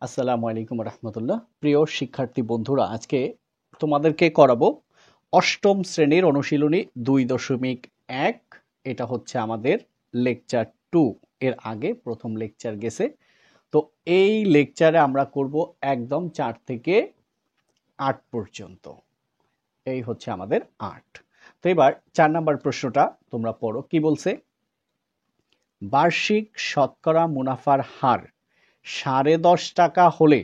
আসসালামু আলাইকুম রহমতুল্লাহ। প্রিয় শিক্ষার্থী বন্ধুরা, আজকে তোমাদেরকে করাবো অষ্টম শ্রেণীর অনুশীলনী 2.1। এটা হচ্ছে আমাদের লেকচার 2। এর আগে প্রথম লেকচার গেছে। তো এই লেকচারে আমরা করব একদম 4 থেকে 8 পর্যন্ত। এই হচ্ছে আমাদের 8। তো এবার 4 নাম্বার প্রশ্নটা তোমরা পড়ো। কি বলছে? বার্ষিক শতকরা মুনাফার হার 10.5 টাকা হলে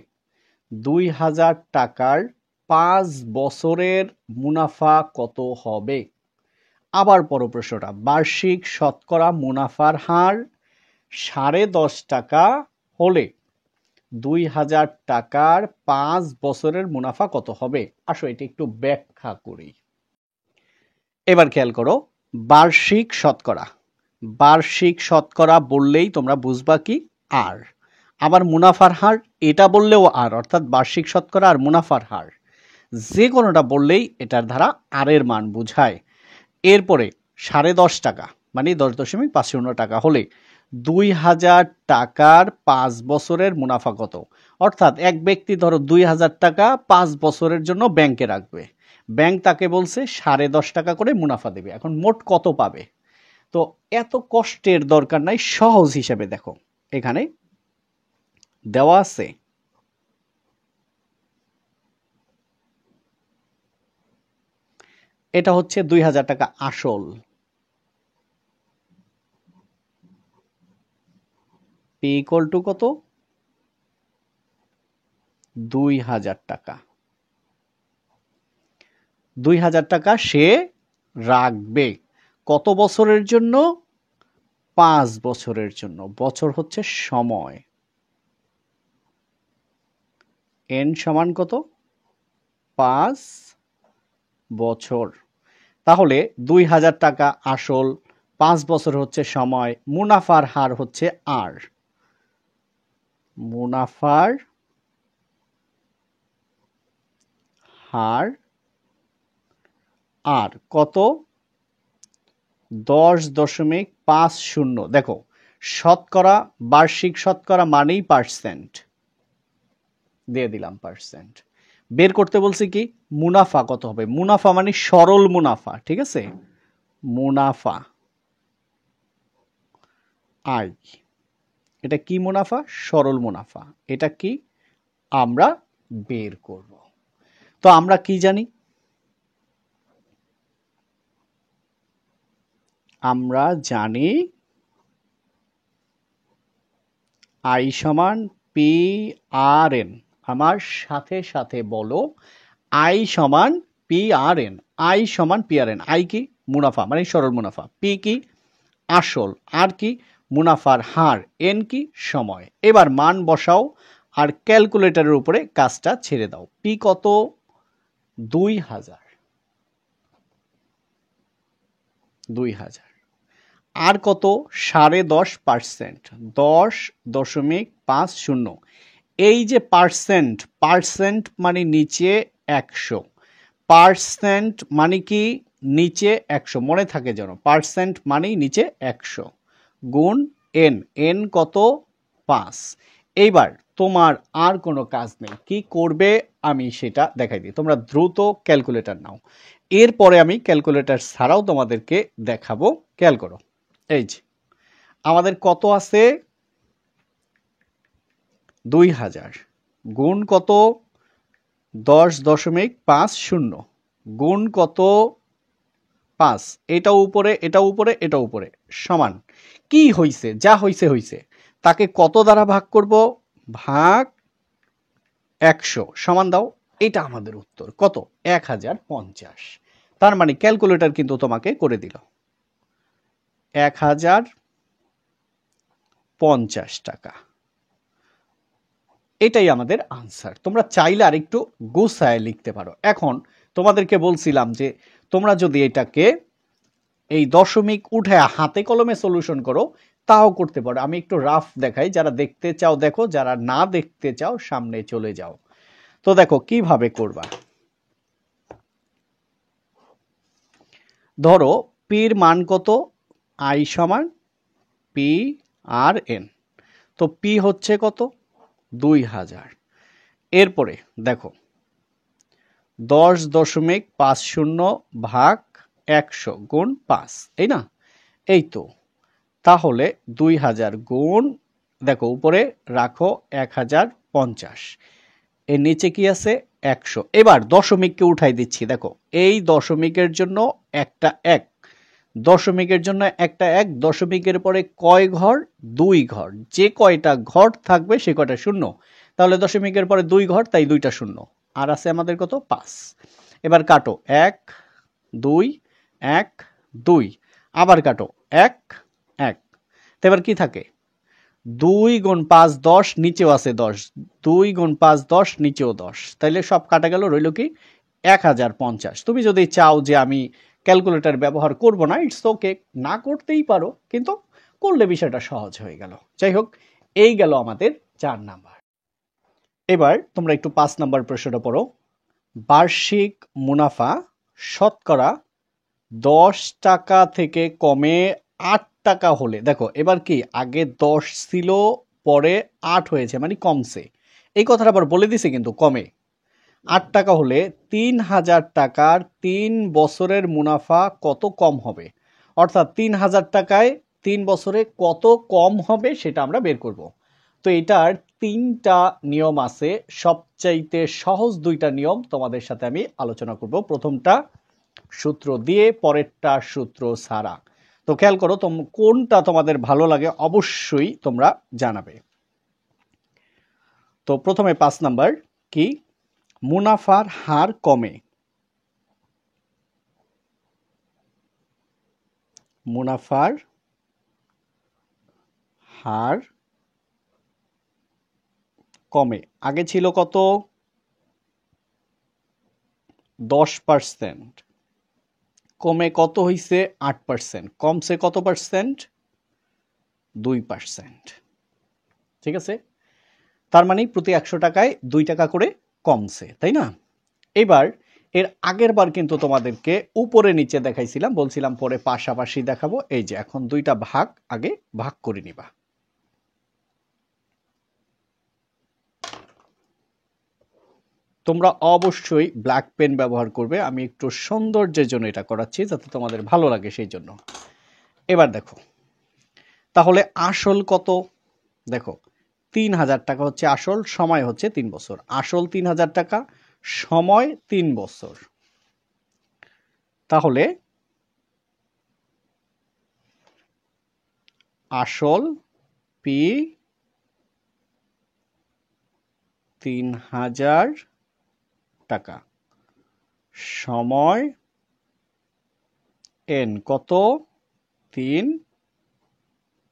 2000 টাকার 5 বছরের মুনাফা কত হবে? আবার পড়ো প্রশ্নটা। বার্ষিক শতকরা মুনাফার হার 10.5 টাকা হলে 2000 টাকার 5 বছরের মুনাফা কত হবে? আসো এটা একটু ব্যাখ্যা করি। এবার খেয়াল করো, বার্ষিক শতকরা। বার্ষিক শতকরা বললেই তোমরা বুঝবা কি? আর। আবার মুনাফার হার এটা বললেও আর, অর্থাৎ বার্ষিক শতকরা আর মুনাফার হার যে কোনোটা বললেই এটার দ্বারা আর এর মান বুঝায়। এরপরে 10.5 টাকা মানে 10.50 টাকা হলে 2000 টাকার 5 বছরের মুনাফা কত? অর্থাৎ এক ব্যক্তি ধরো 2000 টাকা 5 বছরের জন্য ব্যাংকে রাখবে। ব্যাংক তাকে বলছে 10.5 টাকা করে মুনাফা দেবে। এখন মোট কত পাবে? তো এত কষ্টের দরকার নাই, সহজ হিসেবে দেখো এখানে দেওয়া আছে। এটা হচ্ছে 2000 টাকা আসল। পি ইকুয়াল টু কত? 2000 টাকা। 2000 টাকা সে রাখবে কত বছরের জন্য? 5 বছরের জন্য। বছর হচ্ছে সময়। এন সমান কত? 5 বছর। তাহলে 2000 টাকা আসল, 5 বছর হচ্ছে সময়, মুনাফার হার হচ্ছে আর। মুনাফার হার আর কত? 10.50। দেখো শতকরা, বার্ষিক শতকরা মানেই পার্সেন্ট, দিয়ে দিলাম পার্সেন্ট। বের করতে বলছি কি? মুনাফা কত হবে? মুনাফা মানে সরল মুনাফা, ঠিক আছে? মুনাফা আই। এটা কি মুনাফা? সরল মুনাফা। এটা কি আমরা বের করব। তো আমরা কি জানি? আমরা জানি আই সমান পি আর এন। আমার সাথে সাথে বলো, আই সমান পি আর এন। আই সমান পি আর এন। আই কি? মুনাফা মানে সরল মুনাফা। পি কি? আসল। আর কি? মুনাফার হার। এন কি? সময়। এবার মান বসাও আর ক্যালকুলেটরের উপরে কাজটা ছেড়ে দাও। পি কত? 2000। 2000 আর কত? 10.5%। 10.50। এই যে পার্সেন্ট, পার্সেন্ট মানে নিচে 100। পার্সেন্ট মানে কি? নিচে 100, মনে থাকে যেন। পার্সেন্ট মানেই নিচে 100 গুণ এন। এন কত? 5। এইবার তোমার আর কোনো কাজ নেই। কি করবে আমি সেটা দেখাই দিই। তোমরা দ্রুত ক্যালকুলেটর নাও। এরপরে আমি ক্যালকুলেটর ছাড়াও তোমাদেরকে দেখাবো। খেয়াল করো, এই যে আমাদের কত আছে? 2000 গুণ কত? 10.50 গুণ কত? 5। এটাও উপরে, এটাও উপরে, এটাও উপরে, সমান। কি হইছে? যা হইছে হইছে। তাকে কত দ্বারা ভাগ করব? ভাগ 100 সমান দাও। এটা আমাদের উত্তর। কত? 1050। তার মানে ক্যালকুলেটর কিন্তু তোমাকে করে দিল 1050 টাকা। এটাই আমাদের আনসার। তোমরা চাইলে আরেকটু গোছায় লিখতে পারো। এখন তোমাদেরকে বলছিলাম যে তোমরা যদি এটাকে এই দশমিক উঠে হাতে কলমে সলিউশন করো তাও করতে পারো। আমি একটু রাফ দেখাই, যারা দেখতে চাও দেখো, যারা না দেখতে চাও সামনে চলে যাও। তো দেখো কিভাবে করবা। ধরো পির মান কত? আই সমান পি আর এন। তো পি হচ্ছে কত? 2000। এরপরে দেখো 10.50 ভাগ 100 গুণ 5, এই না? এই তো, তাহলে 2000 গুণ, দেখো উপরে রাখো 1050, এর নিচে কি আছে 100। এবার দশমিককে উঠাই দিচ্ছি, দেখো এই দশমিকের জন্য একটা এক, দশমিকের জন্য একটা এক, দশমিকের পরে কয় ঘর? 2 ঘর, যে কয়টা ঘর থাকবে সে কয়টা শূন্য, তাহলে দশমিকের পরে 2 ঘর, তাই 2টা শূন্য, আর আছে আমাদের কত? 5। এবার কাটো 1 2 1 2, আবার কাটো 1 1, তো এবার কি থাকে? 2 গুণ 5 10, নিচেও আছে 10, 2 গুণ 5 10, নিচেও 10, তাইলে সব কাটা গেল, রইল কি 1050। তুমি যদি চাও যে আমি ক্যালকুলেটর ব্যবহার করব না, ইটস ওকে, না করতেই পারো, কিন্তু করলে বিষয়টা সহজ হয়ে গেল। যাই হোক, এই গেল আমাদের 4 নাম্বার। এবার তোমরা একটু 5 নাম্বার প্রশ্নটা পড়ো। বার্ষিক মুনাফা শতকরা 10 টাকা থেকে কমে 8 টাকা হলে, দেখো এবার কি, আগে 10 ছিল, পরে 8 হয়েছে, মানে কমছে, এই কথাটা আবার বলে দিছে কিন্তু কমে। 8 টাকা হলে 3000 টাকার 3 বছরের মুনাফা কত কম হবে? অর্থাৎ 3000 টাকায় 3 বছরে কত কম হবে সেটা আমরা বের করব। তো এটার 3টা নিয়ম আছে, সবচাইতে সহজ 2টা নিয়ম তোমাদের সাথে আমি আলোচনা করব। প্রথমটা সূত্র দিয়ে, পরেরটা সূত্র ছাড়া। তো খেয়াল করো কোনটা তোমাদের ভালো লাগে, অবশ্যই তোমরা জানাবে। তো প্রথমে 5 নাম্বার কি? মুনাফার হার কমে। মুনাফার হার কমে, আগে ছিল কত? 10%, কমে কত হইছে? 8%, কমছে কত পার্সেন্ট? 2%। ঠিক আছে, তার মানে প্রতি 100 টাকায় 2 টাকা করে কমছে, তাই না? এবার এর আগের বার কিন্তু তোমাদেরকে উপরে নিচে দেখাইছিলাম, বলছিলাম পরে পাশাপাশি দেখাবো। এই যে এখন 2টা ভাগ আগে ভাগ করে নিবা। তোমরা অবশ্যই ব্ল্যাক পেন ব্যবহার করবে, আমি একটু সৌন্দর্যের জন্য এটা করাচ্ছি, যাতে তোমাদের ভালো লাগে সেই জন্য। এবার দেখো, তাহলে আসল কত? দেখো 3000 টাকা হচ্ছে আসল, সময় হচ্ছে 3 বছর। আসল 3000 টাকা, সময় 3 বছর, তাহলে আসল পি 3000 টাকা, সময় এন কত? 3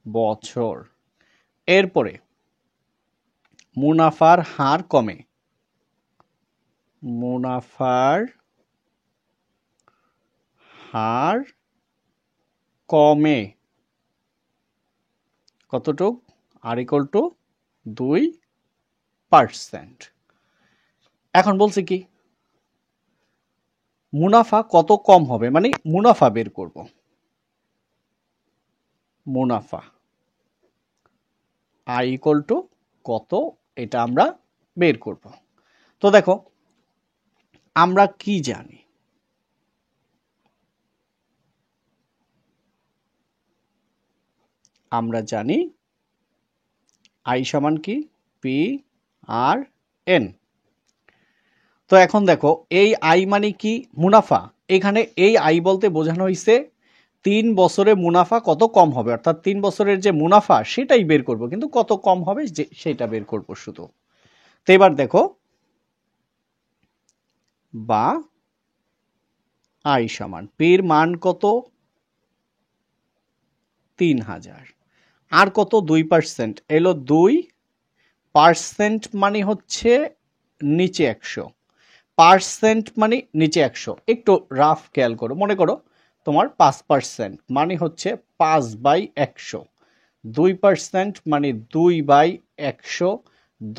বছর। এরপরে মুনাফার হার কমে। মুনাফার হার কমে কতটুক? আর ইকুয়াল টু 2%। এখন বলছে কি, মুনাফা কত কম হবে, মানে মুনাফা বের করব। মুনাফা আই ইকুয়াল টু কত, এটা আমরা বের করব। তো দেখো আমরা কি জানি? আমরা জানি আই সমান কি? P R N. তো এখন দেখো এই আই মানে কি? মুনাফা। এখানে এই আই বলতে বোঝানো হয়েছে 3 বছরে মুনাফা কত কম হবে, অর্থাৎ 3 বছরের যে মুনাফা সেটাই বের করব, কিন্তু কত কম হবে সেটা বের করব শুধু। তো এবার দেখো, বা আই সমান পির মান কত? 3000, আর কত? 2%, এলো 2%, মানে হচ্ছে নিচে 100, পার্সেন্ট মানে নিচে 100। একটু রাফ খেয়াল করো, মনে করো তোমার 5%, মানে হচ্ছে 5/100, 2% মানে 2/100,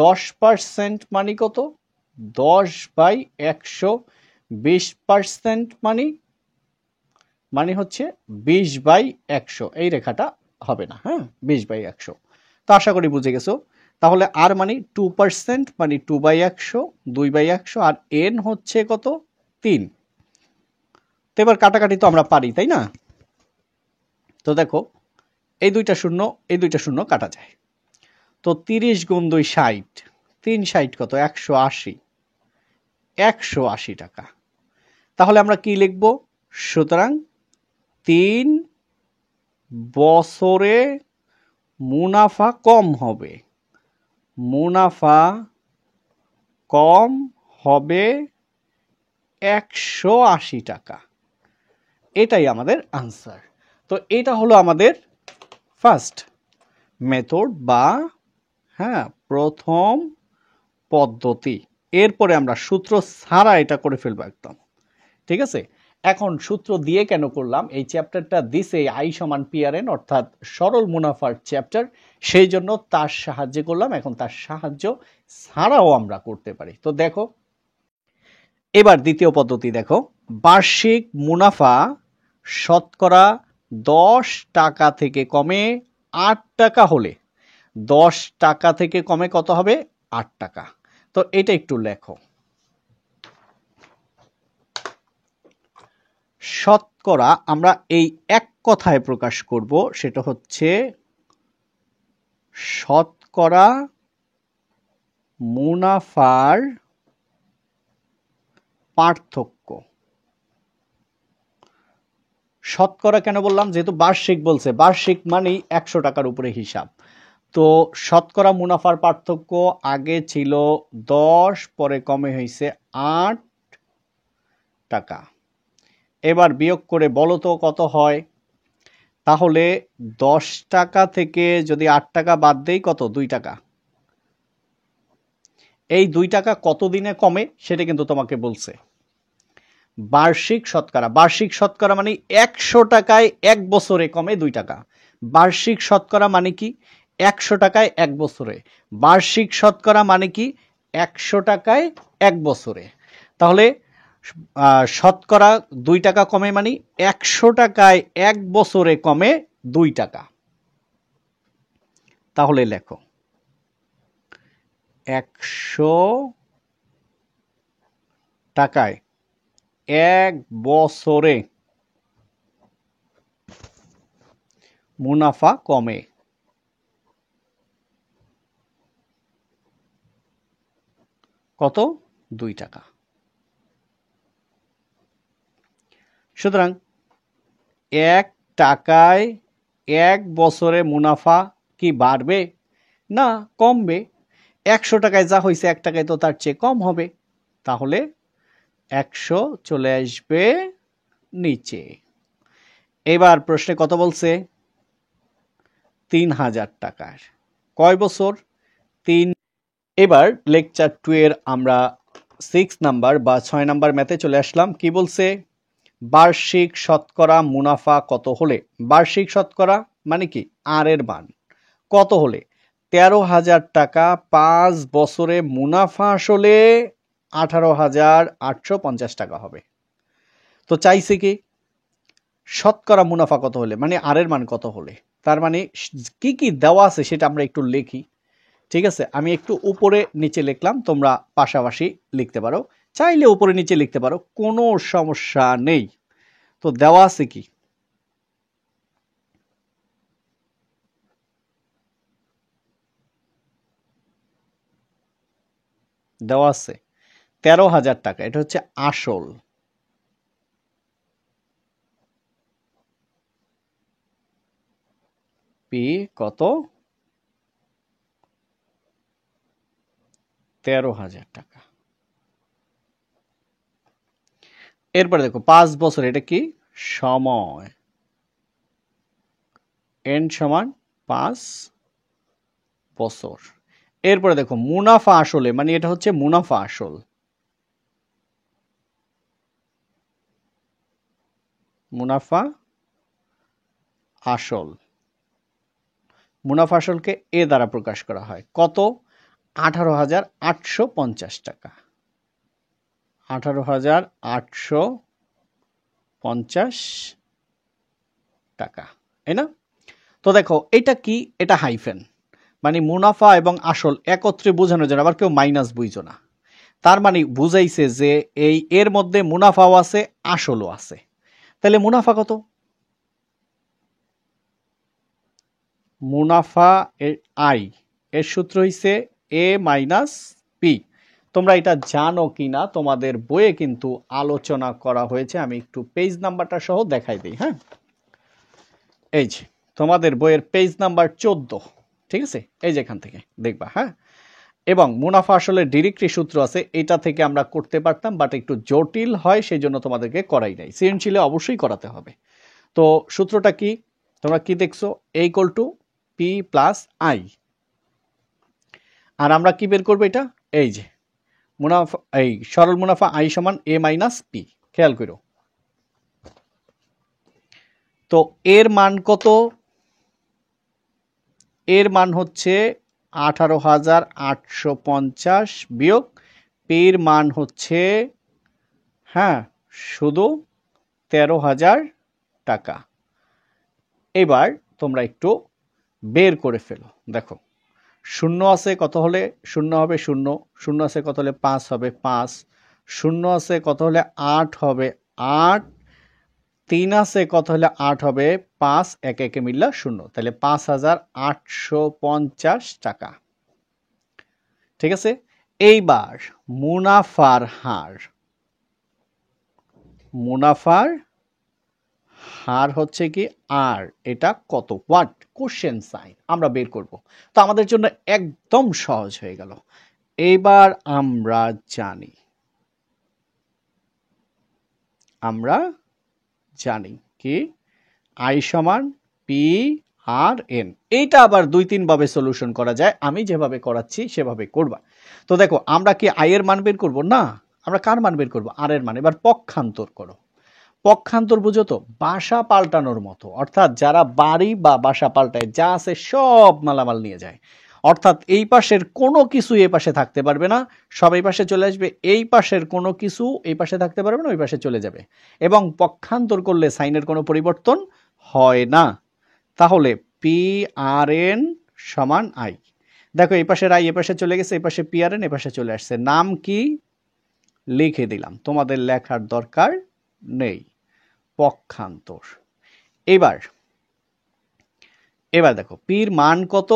10% মানে কত? 10/100, 20% মানে হচ্ছে 20/100। এই রেখাটা হবে না, হ্যাঁ, 20/100। তো আশা করি বুঝে গেছো। তাহলে আর মানে 2% মানে 2/100, 2/100, আর n হচ্ছে কত 3। তো এবার কাটাকাটি তো আমরা পারি, তাই না? তো দেখো এই দুইটা শূন্য, এই দুইটা শূন্য কাটা যায়। তো 30 গুণ 2 60, 3 60 কত 180, 180 টাকা। তাহলে আমরা কি লিখব? সুতরাং 3 বছরে মুনাফা কম হবে, মুনাফা কম হবে 180 টাকা। এটাই আমাদের আনসার। তো এটা হলো আমাদের ফার্স্ট মেথড বা প্রথম পদ্ধতি। এরপরে আমরা সূত্র ছাড়া এটা করে ফেলবো একদম, ঠিক আছে? এখন সূত্র দিয়ে কেন করলাম? এই চ্যাপ্টারটা দিছে আই সমান পিআরএন, অর্থাৎ সরল মুনাফার চ্যাপ্টার, সেই জন্য তার সাহায্যে করলাম। এখন তার সাহায্য ছাড়াও আমরা করতে পারি। তো দেখো এবার দ্বিতীয় পদ্ধতি দেখো, বার্ষিক মুনাফা শতকরা 10 টাকা থেকে কমে 8 টাকা হলে 10 টাকা থেকে কমে কত হবে? 8 টাকা। তো এটা একটু লেখো। শতকরা আমরা এই এক কথায় প্রকাশ করব, সেটা হচ্ছে শতকরা মুনাফার পার্থক্য। শতকরা কেন বললাম? যেহেতু বার্ষিক বলছে, বার্ষিক মানেই 100 টাকার উপরে হিসাব। তো শতকরা মুনাফার পার্থক্য আগে ছিল 10, পরে কমে হয়েছে 8 টাকা। এবার বিয়োগ করে বলো তো কত হয়? তাহলে 10 টাকা থেকে যদি 8 টাকা বাদ দেই কত? 2 টাকা। এই 2 টাকা কত দিনে কমে সেটা কিন্তু তোমাকে বলছে। বার্ষিক শতকরা, বার্ষিক শতকরা মানে 100 টাকায় 1 বছরে কমে 2 টাকা। বার্ষিক শতকরা মানে কি? 100 টাকায় 1 বছরে। বার্ষিক শতকরা মানে কি? 100 টাকায় 1 বছরে। তাহলে শতকরা 2 টাকা কমে মানে 100 টাকায় 1 বছরে কমে 2 টাকা। তাহলে লেখো 100 টাকায় 1 বছরে মুনাফা কমে। কত? 2 টাকা। সুতরাং 1 টাকায় 1 বছরে মুনাফা কি বাড়বে? না, কমবে। 100 টাকায় যা হয়েছে 1 টাকায় তো তার চেয়ে কম হবে। তাহলে 100 চলে আসবে নিচে। এবার প্রশ্নে কত বলছে? 3000 টাকার। কয় বছর? 3। এবার লেকচার 2 এর আমরা 6 নাম্বার বা 6 নাম্বার ম্যাথে চলে আসলাম। কি বলছে? বার্ষিক শতকরা মুনাফা কত হলে, বার্ষিক শতকরা মানে কি? আর এর মান কত হলে 13,000 টাকা 5 বছরে মুনাফা আসলে 18,850 টাকা হবে। তো চাইছে কি শতকরা মুনাফা কত হলে, মানে আর এর মান কত হলে। তার মানে কি কি দেওয়া আছে সেটা আমরা একটু লিখি, ঠিক আছে? আমি একটু উপরে নিচে লিখলাম, তোমরা পাশাপাশি লিখতে পারো, চাইলে উপরে নিচে লিখতে পারো, কোনো সমস্যা নেই। তো দেওয়া আছে কি? দেওয়া আছে 13,000 টাকা, এটা হচ্ছে আসল। পি কত? 13,000 টাকা। এরপরে দেখো 5 বছর, এটা কি? সময়। এন সমান 5 বছর। এরপরে দেখো মুনাফা আসলে, মানে এটা হচ্ছে মুনাফা আসল। মুনাফা আসল, মুনাফা আসলকে এ দ্বারা প্রকাশ করা হয়। কত? 18,850 টাকা। 18,850 টাকা, তাই না? তো দেখো এটা কি? এটা হাইফেন, মানে মুনাফা এবং আসল একত্রে বোঝানোর জন্য, আবার কেউ মাইনাস বুঝো না। তার মানে বুঝাইছে যে এর মধ্যে মুনাফাও আছে আসলও আছে। তাহলে মুনাফা কত? মুনাফা আই এর সূত্র হইছে এ মাইনাস পি। তোমরা এটা জানো কিনা তোমাদের বইয়ে কিন্তু আলোচনা করা হয়েছে, আমি একটু পেজ নাম্বারটা সহ দেখাই দিই। হ্যাঁ, এই যে তোমাদের বইয়ের পেজ নাম্বার 14, ঠিক আছে, এই যে এখান থেকে দেখবা। হ্যাঁ, এবং মুনাফা আসলে ডিরেক্টলি সূত্র আছে, এটা থেকে আমরা করতে পারতাম, বাট একটু জটিল হয়, সেই জন্য তোমাদেরকে করাই নাই। সৃজনশীলে অবশ্যই করাতে হবে। তো সূত্রটা কি তোমরা কি দেখছো? Equal to P plus I. আর আমরা কি বের করবো? এটা এই যে মুনাফা, এই সরল মুনাফা আই সমান এ মাইনাস পি। খেয়াল করো তো এর মান কত? এর মান হচ্ছে 18,850 বিয়োগ পির মান হচ্ছে হ্যাঁ শুধু 13,000 টাকা। এবার তোমরা একটু বের করে ফেলো। দেখো শূন্য আছে কত হলে শূন্য হবে? শূন্য। শূন্য আছে কত হলে 5 হবে? 5। শূন্য আছে কত হলে 8 হবে? 8। 3 আছে কত হলে 8 হবে? 5। একে একে মিললা শূন্য। তাহলে 5,850 টাকা। ঠিক আছে, এইবার মুনাফার হার। মুনাফার হার হচ্ছে কি আর, এটা কত? হোয়াট? কোশ্চেন সাইন আমরা বের করব। তো আমাদের জন্য একদম সহজ হয়ে গেল। এইবার আমরা জানি কি আই সমান পি আর এন। এইটা আবার 2-3 ভাবে সলিউশন করা যায়, আমি যেভাবে করাচ্ছি সেভাবে করবা। তো দেখো আমরা কি আই এর মান বের করব না, আমরা কার মান বের করব? আর এর মান। এবার পক্ষান্তর করো। পক্ষান্তর বুঝো তো? বাসা পাল্টানোর মতো, অর্থাৎ যারা বাড়ি বা বাসা পাল্টায়, যা আছে সব মালামাল নিয়ে যায়। অর্থাৎ এই পাশের কোনো কিছু এই পাশে থাকতে পারবে না, সব এই পাশে চলে আসবে। এই পাশের কোনো কিছু এই পাশে থাকতে পারবে না, ওই পাশে চলে যাবে। এবং পক্ষান্তর করলে সাইনের কোনো পরিবর্তন হয় না। তাহলে পি আর এন সমান আই। দেখো এই পাশের আই এ পাশে চলে গেছে, এই পাশে পি আর এন এ পাশে চলে আসছে। নাম কি লিখে দিলাম, তোমাদের লেখার দরকার নেই। পক্ষান্তর। এবার দেখো পির মান কত?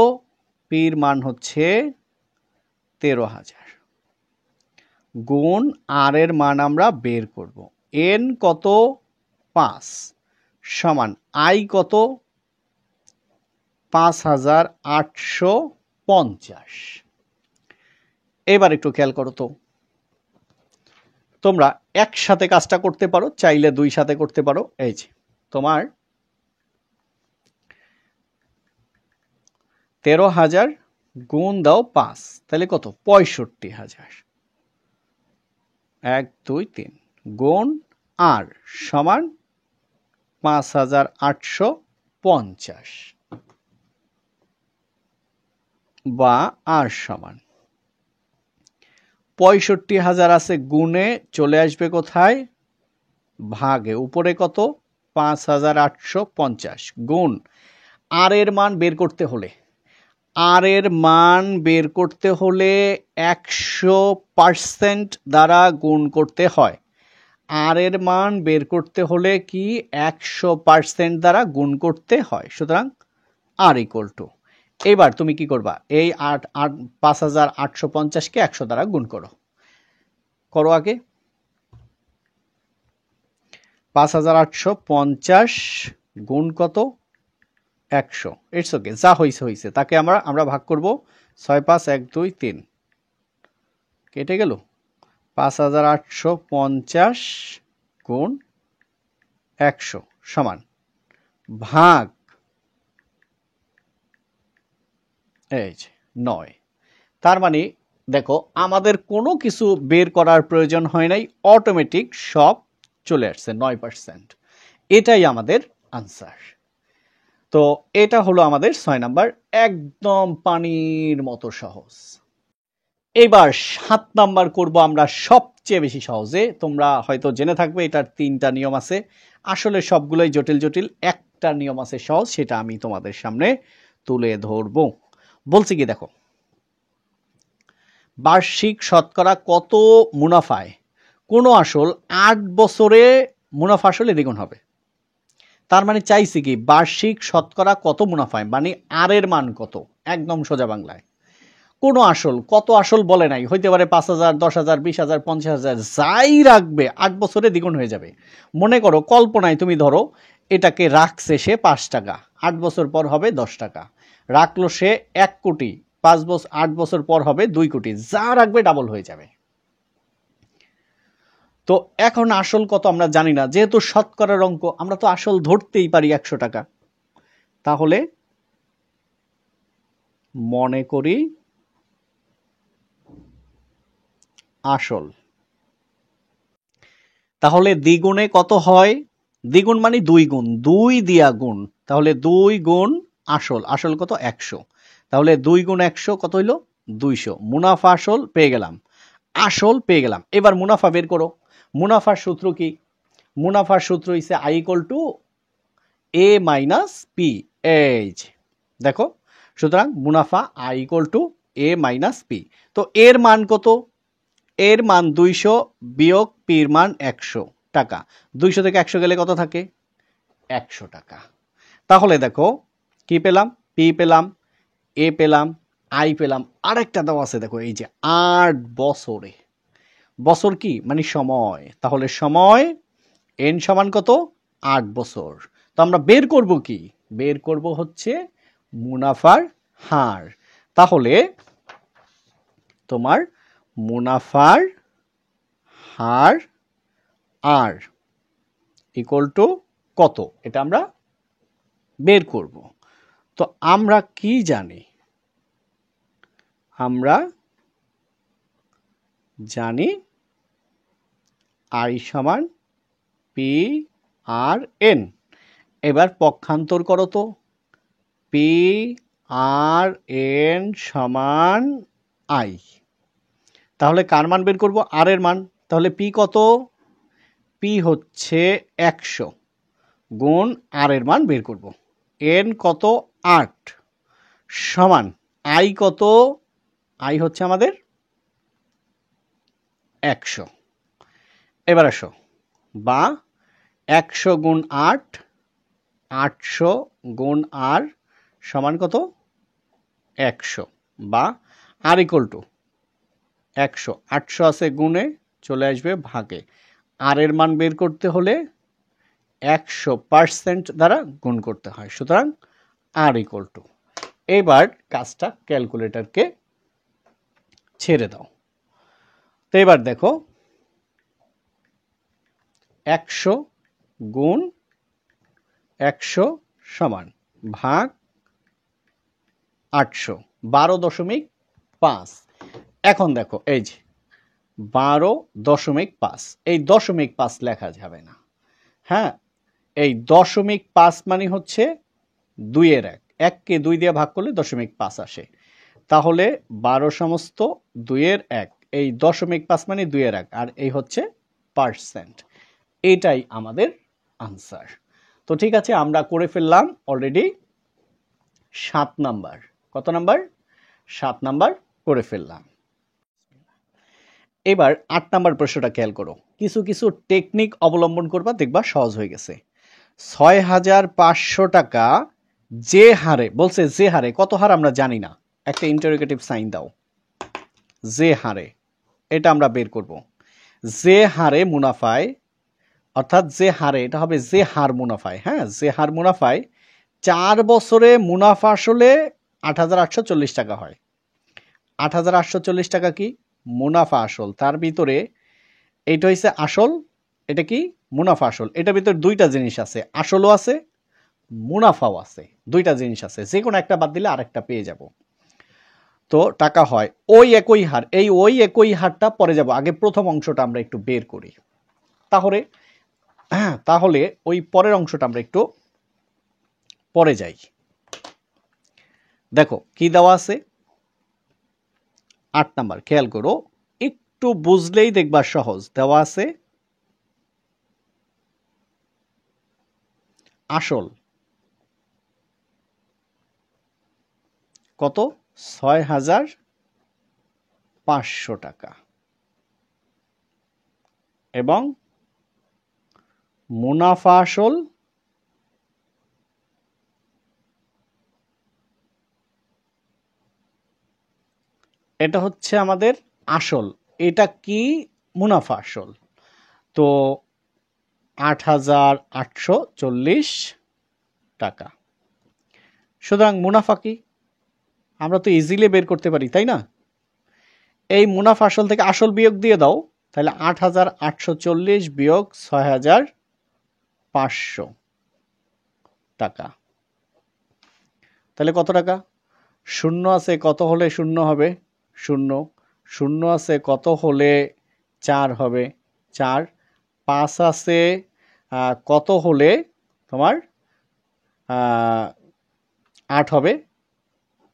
পির মান হচ্ছে 13,000 গুণ আর এর মান আমরা বের করব। এন কত? 5 সমান আই কত? 5,850। এবার একটু খেয়াল করো তো, তোমরা একসাথে কাজটা করতে পারো, চাইলে 2 সাথে করতে পারো। এই যে তোমার 13,000 গুণ দাও 5, তাহলে কত? 65,000। 1 2 3 গুণ আর সমান 5,850 বা আর সমান 65,000 আছে গুণে চলে আসবে কোথায়? ভাগে। উপরে কত? 5,850 গুণ আর এর মান বের করতে হলে, আর এর মান বের করতে হলে 100% দ্বারা গুণ করতে হয়। আর এর মান বের করতে হলে কি 100% দ্বারা গুণ করতে হয়। সুতরাং আর ইকুয়াল টু, এবার তুমি কি করবা? এই 5,850-কে 100 দ্বারা গুণ করো। আগে 5,850 গুণ কত? 100। ইটস ওকে, যা হয়েছে তাকে আমরা ভাগ করব 6 5 1 2 3, কেটে গেল। 5,850 গুণ 100 সমান ভাগ এই যে 9। তার মানে দেখো আমাদের কোনো কিছু বের করার প্রয়োজন হয় নাই, অটোমেটিক সব চলে আসছে 9%। এটাই আমাদের আনসার। তো এটা হলো আমাদের 6 নাম্বার, একদম পানির মতো সহজ। এবার 7 নাম্বার করব আমরা সবচেয়ে বেশি সহজে। তোমরা হয়তো জেনে থাকবে এটার 3টা নিয়ম আছে, আসলে সবগুলোই জটিল জটিল। একটা নিয়ম আছে সহজ, সেটা আমি তোমাদের সামনে তুলে ধরব। বলছি কি দেখো, বার্ষিক শতকরা কত মুনাফায় কোনো আসল 8 বছরে মুনাফা আসলে দ্বিগুণ হবে। তার মানে চাইছি কি বার্ষিক শতকরা কত মুনাফায়, মানে আর এর মান কত, একদম সোজা বাংলায়। কোনো আসল, কত আসল বলে নাই, হইতে পারে 5,000, 10,000, 20,000, 50,000, যাই রাখবে 8 বছরে দ্বিগুণ হয়ে যাবে। মনে করো কল্পনায় তুমি ধরো এটাকে রাখছে সে 5 টাকা, 8 বছর পর হবে 10 টাকা, রাখলো সে 1 কোটি, 5 বছর 8 বছর পর হবে 2 কোটি, যা রাখবে ডাবল হয়ে যাবে। তো এখন আসল কত আমরা জানি না, যেহেতু শতকরার অঙ্ক আমরা তো আসল ধরতেই পারি 100 টাকা। তাহলে মনে করি আসল, তাহলে দ্বিগুণে কত হয়, দ্বিগুণ মানে 2 গুণ, 2 দিয়া গুণ, তাহলে 2 গুণ আসল, আসল কত 100, তাহলে 2 গুণ 100 কত হইল 200। মুনাফা আসল পেয়ে গেলাম, আসল পেয়ে গেলাম। এবার মুনাফা বের করো। মুনাফার সূত্র কি, মুনাফার সূত্র হইছে I equal to A minus P, H দেখো, সুতরাং মুনাফা I equal to A minus P. তো এর মান কত, এর মান 200 বিয়োগ পির মান 100 টাকা, 200 থেকে 100 গেলে কত থাকে 100 টাকা। তাহলে দেখো কি পেলাম, পি পেলাম, এ পেলাম, আই পেলাম, আরেকটা দেওয়া আছে দেখো এই যে 8 বছরে, বছর কি মানে সময়, তাহলে সময় এন সমান কত 8 বছর। তো আমরা বের করব কি, বের করব হচ্ছে মুনাফার হার। তাহলে তোমার মুনাফার হার আর ইকুয়াল টু কত, এটা আমরা বের করব। তো আমরা কি জানি, আমরা জানি আই সমান পি আর এন। এবার পক্ষান্তর করো তো, পি আর এন সমান আই, তাহলে কার মান বের করব, আর এর মান। তাহলে পি কত, পি হচ্ছে 100 গুণ আর এর মান বের করব, এন কত 8 সমান আই কত, আই হচ্ছে আমাদের 100। এবার আসো, বা 100 গুণ 8, 800 গুণ আর সমান কত 100, বা আর ইকুয়াল টু 100, 800 আছে গুণে চলে আসবে ভাগে, আর এর মান বের করতে হলে 100% দ্বারা গুণ করতে হয়, সুতরাং আর ইকুয়াল টু, এবার কাজটা ক্যালকুলেটরকে ছেড়ে দাও। তো এবার দেখো 100 গুণ 100 সমান ভাগ 800, 12.5। এখন দেখো এই যে 12.5, এই 0.5 লেখা যাবে না, হ্যাঁ, এই 0.5 মানে হচ্ছে 2 এর 1, 1কে 2 দিয়ে ভাগ করলে 0.5 আসে, তাহলে 12 সমস্ত 2 এর 1, এই 0.5 মানে 2 এর 1, আর এই হচ্ছে পার্সেন্ট, এটাই আমাদের আনসার। তো ঠিক আছে, আমরা করে ফেললাম অলরেডি 7 নাম্বার, কত নাম্বার 7 নাম্বার করে ফেললাম। এবার 8 নাম্বার প্রশ্নটা খেয়াল করো, কিছু কিছু টেকনিক অবলম্বন করবা, দেখবা সহজ হয়ে গেছে। 6,500 টাকা যে হারে, বলছে যে হারে, কত হার আমরা জানি না, একটা ইন্টারোগেটিভ সাইন দাও, যে হারে, এটা আমরা বের করব। যে হারে মুনাফায়, অর্থাৎ যে হারে, এটা হবে যে হার মুনাফায়, হ্যাঁ, যে হার মুনাফায় 4 বছরে মুনাফা আসলে 8,840 টাকা হয়। 8,840 টাকা কি মুনাফা আসল, তার ভিতরে এইটা হচ্ছে আসল, এটা কি মুনাফা আসল, এটার ভিতরে দুইটা জিনিস আছে, আসলও আছে মুনাফাও আছে, দুইটা জিনিস আছে, যে কোনো একটা বাদ দিলে আরেকটা পেয়ে যাব। তো টাকা হয় ওই একই হার, এই ওই একই হারটা পরে যাব, আগে প্রথম অংশটা আমরা একটু বের করি, তাহলে তাহলে ওই পরের অংশটা আমরা একটু পরে যাই। দেখো কি দেওয়া আছে 8 নাম্বার, খেয়াল করো, একটু বুঝলেই দেখবা সহজ। দেওয়া আছে আসল কত 6,500 টাকা এবং মুনাফা আসল এটা হচ্ছে আমাদের আসল, এটা কি মুনাফা আসল। তো 8,840 টাকা। সুতরাং মুনাফা কি আমরা তো ইজিলি বের করতে পারি, তাই না? এই মুনাফা আসল থেকে আসল বিয়োগ দিয়ে দাও, তাহলে 8,840 বিয়োগ 6,500 টাকা, তাহলে কত টাকা? শূন্য আছে, কত হলে শূন্য হবে? শূন্য। শূন্য আছে, কত হলে 4 হবে? 4। 5 আছে, কত হলে তোমার 8 হবে?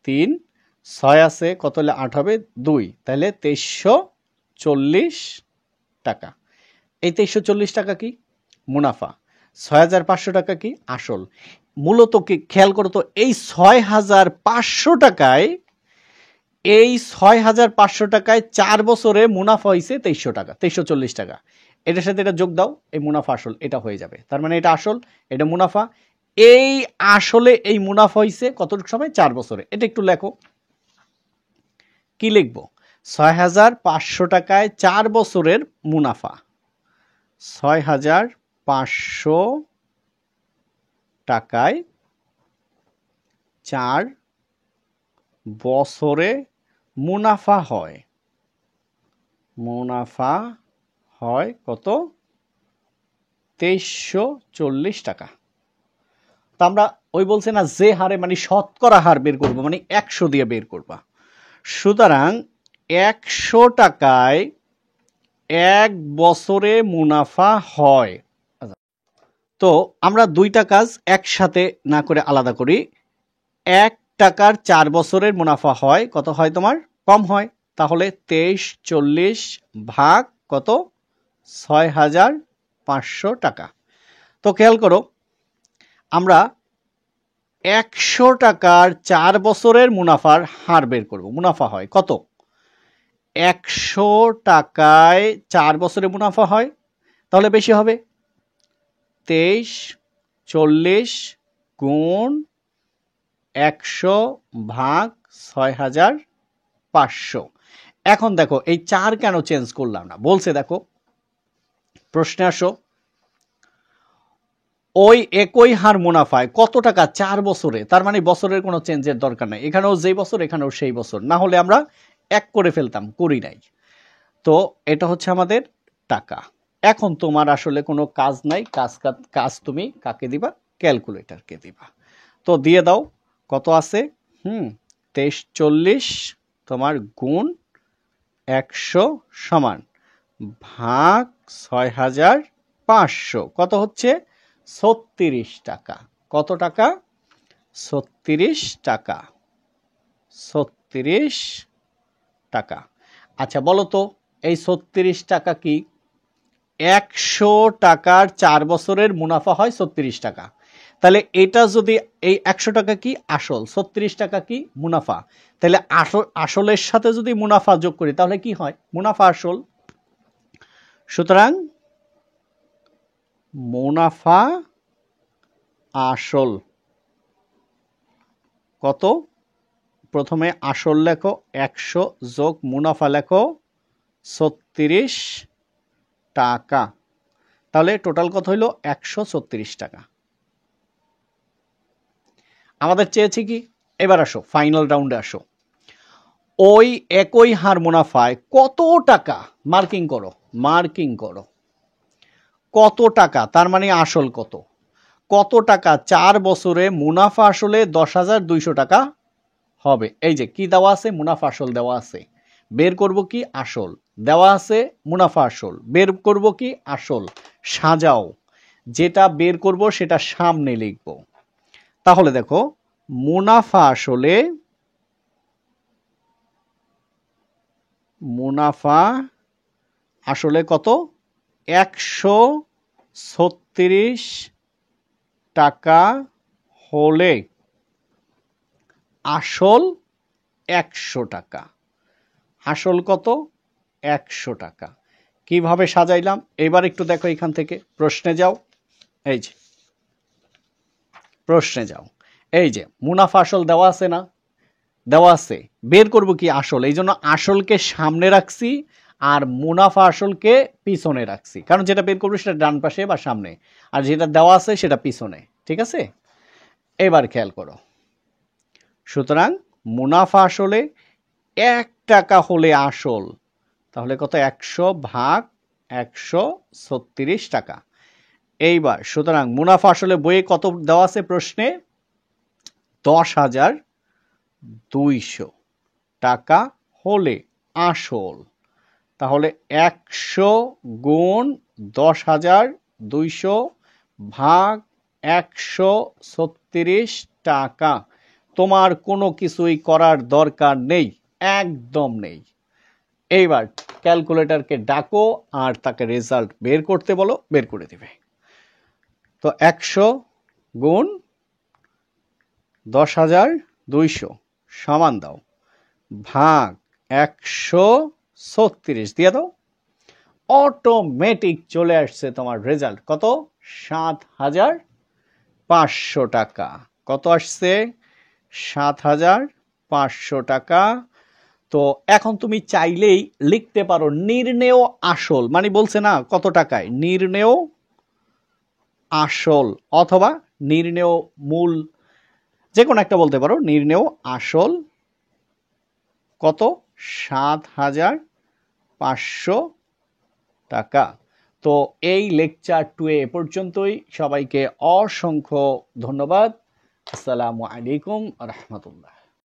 3। 6 আছে, কত হলে 8 হবে? 2। তাহলে 2340 টাকা। এই 2340 টাকা কি মুনাফা, 6,500 টাকা কি আসল। মূলত কি খেয়াল করো তো, এই 6,500 টাকায়, এই 6,500 টাকায় 4 বছরে মুনাফা হয়েছে 2300 টাকা, 2340 টাকা। এটার সাথে এটা যোগ দাও, এই মুনাফা আসল এটা হয়ে যাবে। তার মানে এটা আসল, এটা মুনাফা। এই আসলে এই মুনাফা হয়েছে কতটুকু সময়? 4 বছরে। এটা একটু লেখো, কি লিখবো? 6,500 টাকায় 4 বছরের মুনাফা। 6,500 টাকায় 4 বছরে মুনাফা হয়। মুনাফা হয় কত? 2340 টাকা। তা আমরা ওই বলছে না, যে হারে মানে শতকরা হার বের করবো, মানে 100 দিয়ে বের করবা। সুতরাং 100 টাকায় 1 বছরে মুনাফা হয়। তো আমরা দুইটা কাজ একসাথে না করে আলাদা করি। 1 টাকার 4 বছরের মুনাফা হয় কত হয় তোমার? কম হয়। তাহলে 2340 ভাগ কত? 6,500 টাকা। তো খেয়াল করো, আমরা 100 টাকার 4 বছরের মুনাফার হার বের করব। মুনাফা হয় কত? 100 টাকায় 4 বছরে মুনাফা হয়, তাহলে বেশি হবে। 2340 গুণ 100 ভাগ 6,500। এখন দেখো এই 4 কেন চেঞ্জ করলাম না? বলছে দেখো, প্রশ্নে আসো, ওই একই হার মুনাফায় কত টাকা 4 বছরে, তার মানে বছরের কোনো চেঞ্জের দরকার নাই। এখানেও যেই বছর, এখানেও সেই বছর, না হলে আমরা এক করে ফেলতাম, করি নাই। তো এটা হচ্ছে আমাদের টাকা। এখন তোমার আসলে কোনো কাজ নাই, কাজ তুমি কাকে দিবা? ক্যালকুলেটরকে দিবা। তো দিয়ে দাও, কত আছে? 2340 তোমার গুণ 100 সমান ভাগ 6,500 কত হচ্ছে? 36 টাকা। কত টাকা? 36 টাকা। 36 টাকা। আচ্ছা বলো তো, এই 36 টাকা কি? 100 টাকার 4 বছরের মুনাফা হয় 36 টাকা। তাহলে এটা যদি, এই 100 টাকা কি আসল, 36 টাকা কি মুনাফা, তাহলে আসলের সাথে যদি মুনাফা যোগ করি তাহলে কি হয়? মুনাফা আসল। সুতরাং মুনাফা আসল কত? প্রথমে আসল লেখো 100 যোগ মুনাফা লেখো 36 টাকা। তাহলে টোটাল কত হইল? 136 টাকা। আমাদের চেয়েছি কি? এবার আসো ফাইনাল রাউন্ডে আসো। ওই একই হার মুনাফায় কত টাকা, মার্কিং করো, মার্কিং করো, কত টাকা, তার মানে আসল কত? কত টাকা 4 বছরে মুনাফা আসলে 10,200 টাকা হবে। এই যে কি দেওয়া আছে? মুনাফা আসল দেওয়া আছে। বের করব কি? আসল দেওয়া আছে, মুনাফা আসল বের করব কি? আসল। সাজাও, যেটা বের করব সেটা সামনে লিখব। তাহলে দেখো, মুনাফা আসলে, মুনাফা আসলে কত? 136 টাকা হলে আসল 100 টাকা। আসল কত? 100 টাকা। কিভাবে সাজাইলাম এবার একটু দেখো, এখান থেকে প্রশ্নে যাও। এই যে প্রশ্নে যাও, এই যে মুনাফা আসল দেওয়া আছে না? দেওয়া আছে। বের করব কি আসল, এই জন্য আসলকে সামনে রাখছি আর মুনাফা আসলকে পিছনে রাখছি, কারণ যেটা বের করবো সেটা ডান পাশে বা সামনে, আর যেটা দেওয়া আছে সেটা পিছনে। ঠিক আছে, এবার খেয়াল করো। সুতরাং মুনাফা আসলে 1 টাকা হলে আসল, তাহলে কত? 100 ভাগ 136 টাকা। এইবার সুতরাং মুনাফা আসলে বইয়ে কত দেওয়া আছে? প্রশ্নে 10,200 টাকা হলে আসল, তাহলে 100 গুণ 10,200 ভাগ 136 টাকা। তোমার কোনো কিছুই করার দরকার নেই, একদম নেই। এইবার ক্যালকুলেটরকে ডাকো আর তাকে রেজাল্ট বের করতে বলো, বের করে দিবে। তো 100 গুণ 10,200 সমান দাও ভাগ 136 দিয়ে দাও, অটোমেটিক চলে আসছে তোমার রেজাল্ট। কত? 7,500 টাকা। কত আসছে? 7,500 টাকা। তো এখন তুমি চাইলেই লিখতে পারো নির্ণেয় আসল, মানে বলছে না কত টাকায়, নির্ণেয় আসল অথবা নির্ণেয় মূল, যে কোনো একটা বলতে পারো। নির্ণেয় আসল কত? 7,500 টাকা। তো এই লেকচার 2 এ পর্যন্তই। সবাইকে অসংখ্য ধন্যবাদ। আসসালামু আলাইকুম রহমতুল্লাহ।